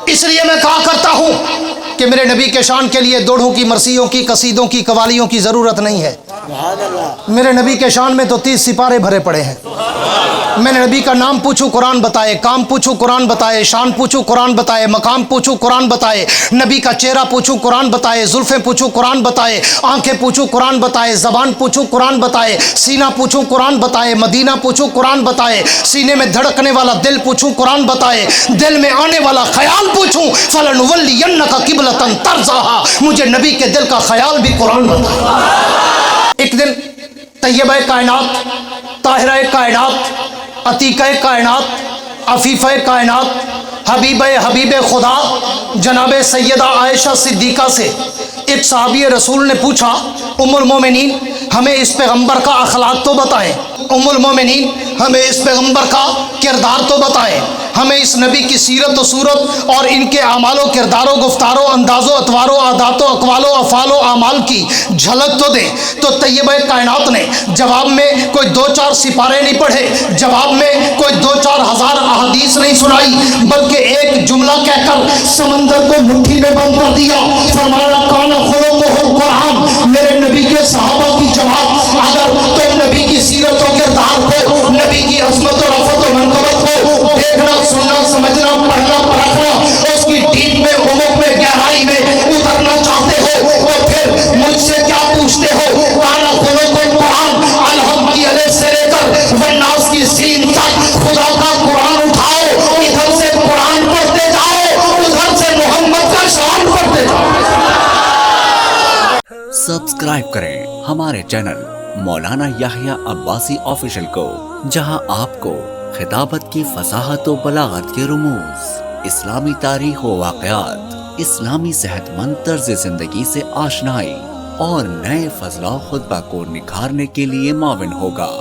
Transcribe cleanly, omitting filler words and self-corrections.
इसलिए मैं कहा करता हूँ कि मेरे नबी के शान के लिए दोढ़ों की, मरसियों की, कसीदों की, कवालियों की ज़रूरत नहीं है। मेरे नबी के शान में तो 30 सिपारे भरे पड़े हैं। मैंने नबी का नाम पूछूं कुरान बताए, काम पूछूं कुरान बताए, शान पूछूं कुरान बताए, मकाम पूछूं कुरान बताए, नबी का चेहरा पूछूं कुरान बताए, जुल्फें पूछूं कुरान बताए, आंखें पूछूं कुरान बताए, ज़बान पूछूं कुरान बताए, सीना पूछूं कुरान बताए, मदीना पूछूं कुरान बताए, सीने में धड़कने वाला दिल पूछूं कुरान बताए, दिल में आने वाला ख्याल पूछूं फलनुवल्लियन्नका क़िबलतन तर्ज़ाहा, मुझे नबी के दिल का ख्याल भी कुरान बताए। एक दिन तैयबा कायनात, ताहिरा कायनात, अतीका कायनात, अफीफ़ा कायनात, हबीब खुदा जनाब सैयदा आयशा सिद्दीक़ा से एक सहाबी रसूल ने पूछा, उम्मुल मोमिनीन हमें इस पैगंबर का अखलाक तो बताएं, उम्मुल मोमिनीन हमें इस पैगंबर का किरदार तो बताएं, हमें इस नबी की सीरत व सूरत और इनके आमालो किरदारों गुफ्तारो अंदाज़ो अतवारो आदातो अकवालो अफ़ालो आमाल की झलक तो दें। तो तैयबा कायनात ने जवाब में कोई 2-4 सिपारे नहीं पढ़े, जवाब में कोई 2-4 हज़ार अहादीस नहीं सुनाई, बल्कि एक जुमला कहकर समंदर को मुट्ठी में बंद कर दिया। फरमाया काना खुलुकुहुल कुरान, मेरे नबी के सहाबा की जवाब, अगर तुम नबी की सीरत और किरदार को, नबी की अज़मत और रफ़त और मनक़बत को देखना, सुनना, समझना, पढ़ना, परखना, उसकी डीप में, उमुक में, गहराई में उतरना चाहते हो, और फिर मुझसे क्या पूछते हो? काना खुलुकुल कुरान, अलहम की अलफ से लेकर वन्नास की सीन तक खुदा का कुरान उठाओ, इधर से कुरान पढ़ते जाओ, उधर से मोहम्मद का शान पढ़ते जाओ। सब्सक्राइब करें हमारे चैनल मौलाना याहिया अब्बासी ऑफिशियल को, जहां आपको खिताबत की फसाहत व बलागत के रुमूज़, इस्लामी तारीख व वाक़यात, इस्लामी सेहतमंद तर्ज ज़िंदगी से आशनाई और नए फजला खुतबा को निखारने के लिए माविन होगा।